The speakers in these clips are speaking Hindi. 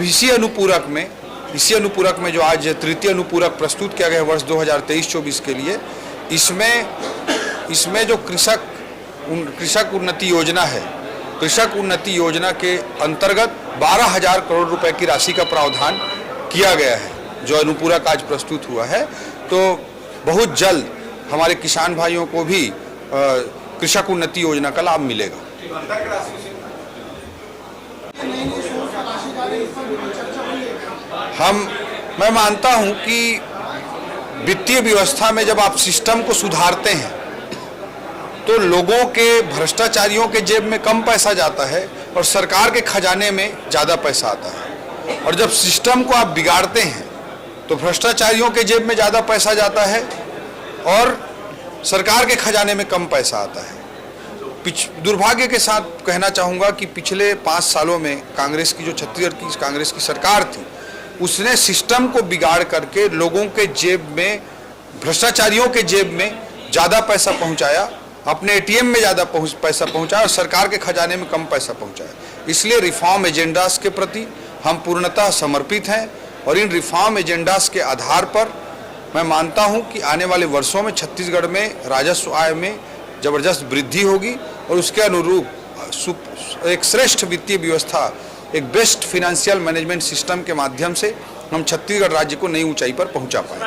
अब इसी अनुपूरक में जो आज तृतीय अनुपूरक प्रस्तुत किया गया वर्ष 2023-24 के लिए, इसमें जो कृषक उन्नति योजना है, कृषक उन्नति योजना के अंतर्गत 12,000 करोड़ रुपए की राशि का प्रावधान किया गया है, जो अनुपूरक आज प्रस्तुत हुआ है। तो बहुत जल्द हमारे किसान भाइयों को भी कृषक उन्नति योजना का लाभ मिलेगा। मैं मानता हूं कि वित्तीय व्यवस्था में जब आप सिस्टम को सुधारते हैं तो लोगों के, भ्रष्टाचारियों के जेब में कम पैसा जाता है और सरकार के खजाने में ज़्यादा पैसा आता है। और जब सिस्टम को आप बिगाड़ते हैं तो भ्रष्टाचारियों के जेब में ज़्यादा पैसा जाता है और सरकार के खजाने में कम पैसा आता है। दुर्भाग्य के साथ कहना चाहूँगा कि पिछले 5 सालों में कांग्रेस की, जो छत्तीसगढ़ की कांग्रेस की सरकार थी, उसने सिस्टम को बिगाड़ करके लोगों के जेब में, भ्रष्टाचारियों के जेब में ज़्यादा पैसा पहुँचाया, अपने एटीएम में ज़्यादा पैसा पहुँचाया और सरकार के खजाने में कम पैसा पहुँचाया। इसलिए रिफॉर्म एजेंडास के प्रति हम पूर्णतः समर्पित हैं और इन रिफॉर्म एजेंडास के आधार पर मैं मानता हूं कि आने वाले वर्षों में छत्तीसगढ़ में राजस्व आय में ज़बरदस्त वृद्धि होगी और उसके अनुरूप एक श्रेष्ठ वित्तीय व्यवस्था, एक बेस्ट फिनेंशियल मैनेजमेंट सिस्टम के माध्यम से हम छत्तीसगढ़ राज्य को नई ऊंचाई पर पहुंचा पाएंगे।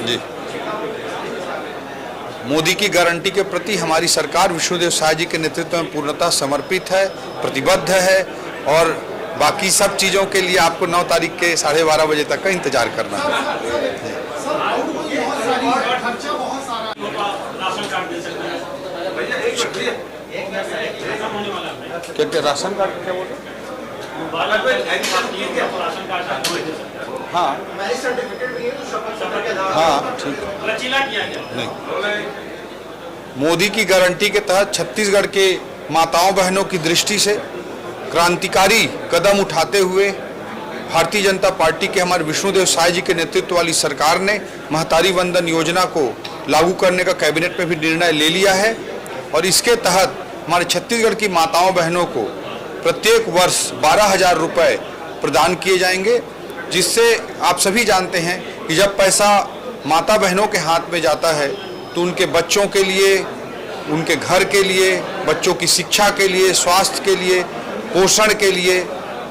जी, मोदी की गारंटी के प्रति हमारी सरकार विष्णुदेव साय जी के नेतृत्व में पूर्णतः समर्पित है, प्रतिबद्ध है और बाकी सब चीज़ों के लिए आपको 9 तारीख के 12:30 बजे तक का इंतजार करना है। क्या राशन कार्ड क्या बोल रहे? हाँ ठीक है। नहीं, मोदी की गारंटी के तहत छत्तीसगढ़ के माताओं बहनों की दृष्टि से क्रांतिकारी कदम उठाते हुए भारतीय जनता पार्टी के हमारे विष्णुदेव साय जी के नेतृत्व वाली सरकार ने महतारी वंदन योजना को लागू करने का कैबिनेट में भी निर्णय ले लिया है और इसके तहत हमारे छत्तीसगढ़ की माताओं बहनों को प्रत्येक वर्ष 12,000 रुपये प्रदान किए जाएंगे, जिससे आप सभी जानते हैं कि जब पैसा माता बहनों के हाथ में जाता है तो उनके बच्चों के लिए, उनके घर के लिए, बच्चों की शिक्षा के लिए, स्वास्थ्य के लिए, पोषण के लिए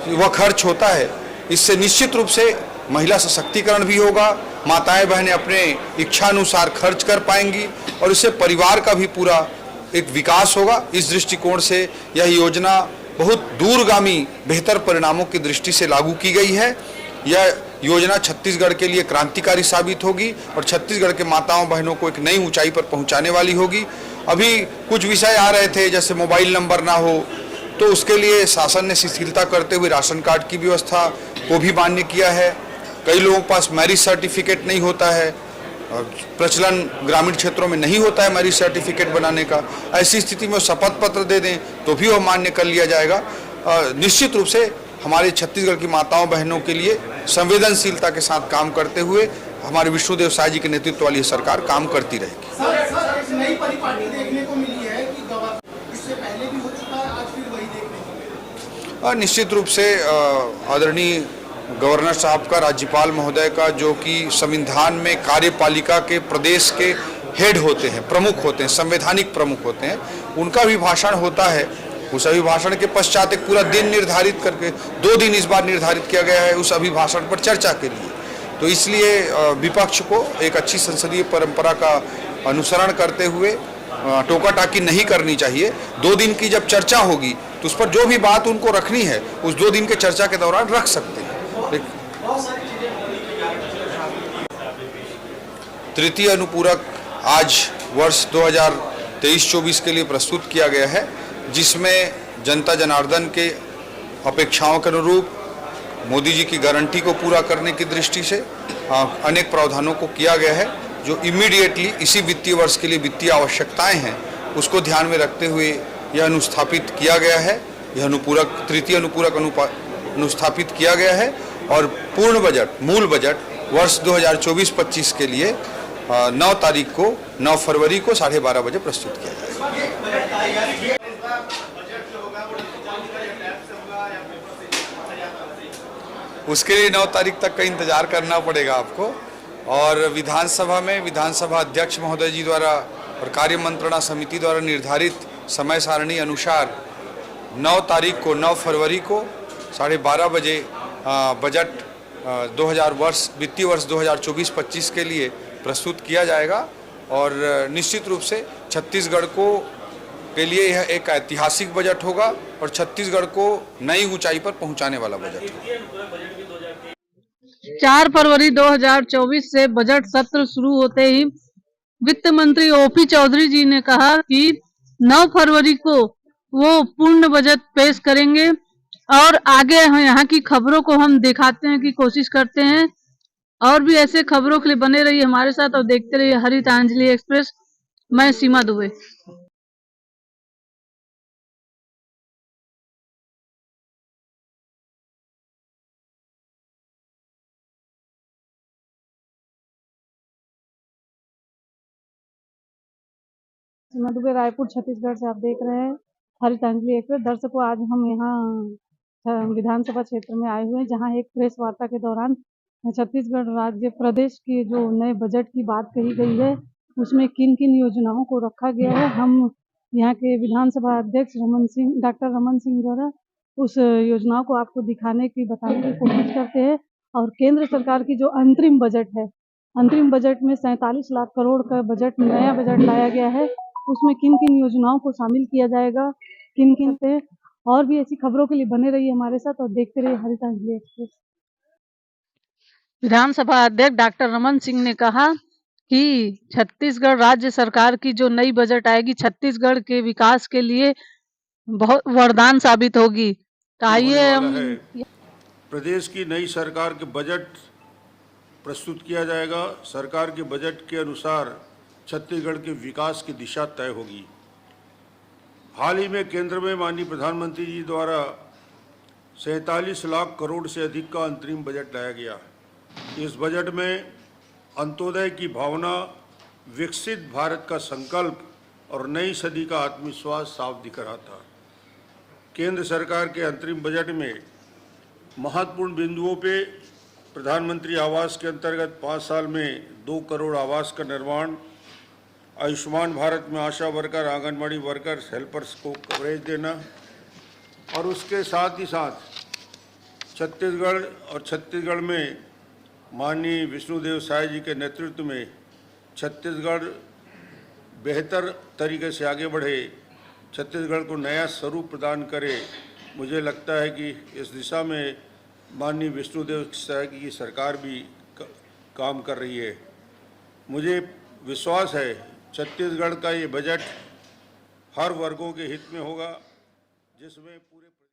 वह खर्च होता है। इससे निश्चित रूप से महिला सशक्तिकरण भी होगा, माताएं बहनें अपने इच्छानुसार खर्च कर पाएंगी और इससे परिवार का भी पूरा एक विकास होगा। इस दृष्टिकोण से यह योजना बहुत दूरगामी बेहतर परिणामों की दृष्टि से लागू की गई है। यह योजना छत्तीसगढ़ के लिए क्रांतिकारी साबित होगी और छत्तीसगढ़ के माताओं बहनों को एक नई ऊंचाई पर पहुंचाने वाली होगी। अभी कुछ विषय आ रहे थे जैसे मोबाइल नंबर ना हो, तो उसके लिए शासन ने शिथिलता करते हुए राशन कार्ड की व्यवस्था को भी मान्य किया है। कई लोगों के पास मैरिज सर्टिफिकेट नहीं होता है, प्रचलन ग्रामीण क्षेत्रों में नहीं होता है मैरिज सर्टिफिकेट बनाने का। ऐसी स्थिति में शपथ पत्र दे दें तो भी वह मान्य कर लिया जाएगा। निश्चित रूप से हमारे छत्तीसगढ़ की माताओं बहनों के लिए संवेदनशीलता के साथ काम करते हुए हमारे विष्णुदेव साय जी के नेतृत्व वाली सरकार काम करती रहेगी। सर, नई परिपाटी देखने को मिली है कि इससे पहले भी हो चुका है, आज फिर वही देखने को मिला। निश्चित रूप से आदरणीय गवर्नर साहब का, राज्यपाल महोदय का, जो कि संविधान में कार्यपालिका के प्रदेश के हेड होते हैं, प्रमुख होते हैं, संवैधानिक प्रमुख होते हैं, उनका भी भाषण होता है। उस अभिभाषण के पश्चात एक पूरा दिन निर्धारित करके 2 दिन इस बार निर्धारित किया गया है उस अभिभाषण पर चर्चा के लिए। तो इसलिए विपक्ष को एक अच्छी संसदीय परंपरा का अनुसरण करते हुए टोका टाकी नहीं करनी चाहिए। 2 दिन की जब चर्चा होगी तो उस पर जो भी बात उनको रखनी है उस 2 दिन के चर्चा के दौरान रख सकते हैं। तृतीय अनुपूरक आज वर्ष 2023-24 के लिए प्रस्तुत किया गया है, जिसमें जनता जनार्दन के अपेक्षाओं के अनुरूप मोदी जी की गारंटी को पूरा करने की दृष्टि से अनेक प्रावधानों को किया गया है, जो इमीडिएटली इसी वित्तीय वर्ष के लिए वित्तीय आवश्यकताएं हैं उसको ध्यान में रखते हुए यह अनुस्थापित किया गया है। यह अनुपूरक, तृतीय अनुपूरक अनुस्थापित किया गया है और पूर्ण बजट, मूल बजट वर्ष 2024-25 के लिए 9 तारीख को 9 फरवरी को 12:30 बजे प्रस्तुत किया जाएगा। उसके लिए 9 तारीख तक का इंतजार करना पड़ेगा आपको, और विधानसभा में विधानसभा अध्यक्ष महोदय जी द्वारा और कार्य मंत्रणा समिति द्वारा निर्धारित समय सारणी अनुसार 9 तारीख को 9 फरवरी को 12:30 बजे बजट 2000 वित्तीय वर्ष 2024-25 के लिए प्रस्तुत किया जाएगा। और निश्चित रूप से छत्तीसगढ़ को के लिए यह एक ऐतिहासिक बजट होगा और छत्तीसगढ़ को नई ऊंचाई पर पहुंचाने वाला बजट होगा। 4 फरवरी 2024 से बजट सत्र शुरू होते ही वित्त मंत्री ओपी चौधरी जी ने कहा कि 9 फरवरी को वो पूर्ण बजट पेश करेंगे, और आगे यहाँ की खबरों को हम दिखाते हैं कि कोशिश करते हैं। और भी ऐसे खबरों के लिए बने रहिए हमारे साथ और देखते रहिए हरितांजलि एक्सप्रेस। मैं सीमा दुबे। सीमा दुबे, रायपुर, छत्तीसगढ़ से आप देख रहे हैं हरितांजलि एक्सप्रेस। दर्शकों, आज हम यहाँ विधानसभा क्षेत्र में आए हुए हैं, जहाँ एक प्रेस वार्ता के दौरान छत्तीसगढ़ राज्य प्रदेश की जो नए बजट की बात कही गई है, उसमें किन किन योजनाओं को रखा गया है, हम यहाँ के विधानसभा अध्यक्ष डॉक्टर रमन सिंह द्वारा उस योजनाओं को आपको दिखाने की बताने की कोशिश करते हैं। और केंद्र सरकार की जो अंतरिम बजट है, अंतरिम बजट में 47 लाख करोड़ का बजट, नया बजट लाया गया है, उसमें किन किन योजनाओं को शामिल किया जाएगा, किन किन पे। और भी ऐसी खबरों के लिए बने रहिए हमारे साथ और देखते रहिए हरितांजलि एक्सप्रेस। विधानसभा अध्यक्ष डॉक्टर रमन सिंह ने कहा कि छत्तीसगढ़ राज्य सरकार की जो नई बजट आएगी छत्तीसगढ़ के विकास के लिए बहुत वरदान साबित होगी। तो आइए, प्रदेश की नई सरकार के बजट प्रस्तुत किया जाएगा। सरकार के बजट के अनुसार छत्तीसगढ़ के विकास की दिशा तय होगी। हाल ही में केंद्र में माननीय प्रधानमंत्री जी द्वारा 47 लाख करोड़ से अधिक का अंतरिम बजट लाया गया। इस बजट में अंत्योदय की भावना, विकसित भारत का संकल्प और नई सदी का आत्मविश्वास साफ दिख रहा था। केंद्र सरकार के अंतरिम बजट में महत्वपूर्ण बिंदुओं पे प्रधानमंत्री आवास के अंतर्गत 5 साल में 2 करोड़ आवास का निर्माण, आयुष्मान भारत में आशा वर्कर, आंगनबाड़ी वर्कर्स, हेल्पर्स को कवरेज देना, और उसके साथ ही साथ छत्तीसगढ़ में माननीय विष्णुदेव साय जी के नेतृत्व में छत्तीसगढ़ बेहतर तरीके से आगे बढ़े, छत्तीसगढ़ को नया स्वरूप प्रदान करे। मुझे लगता है कि इस दिशा में माननीय विष्णुदेव साय की सरकार भी काम कर रही है। मुझे विश्वास है छत्तीसगढ़ का ये बजट हर वर्गों के हित में होगा, जिसमें पूरे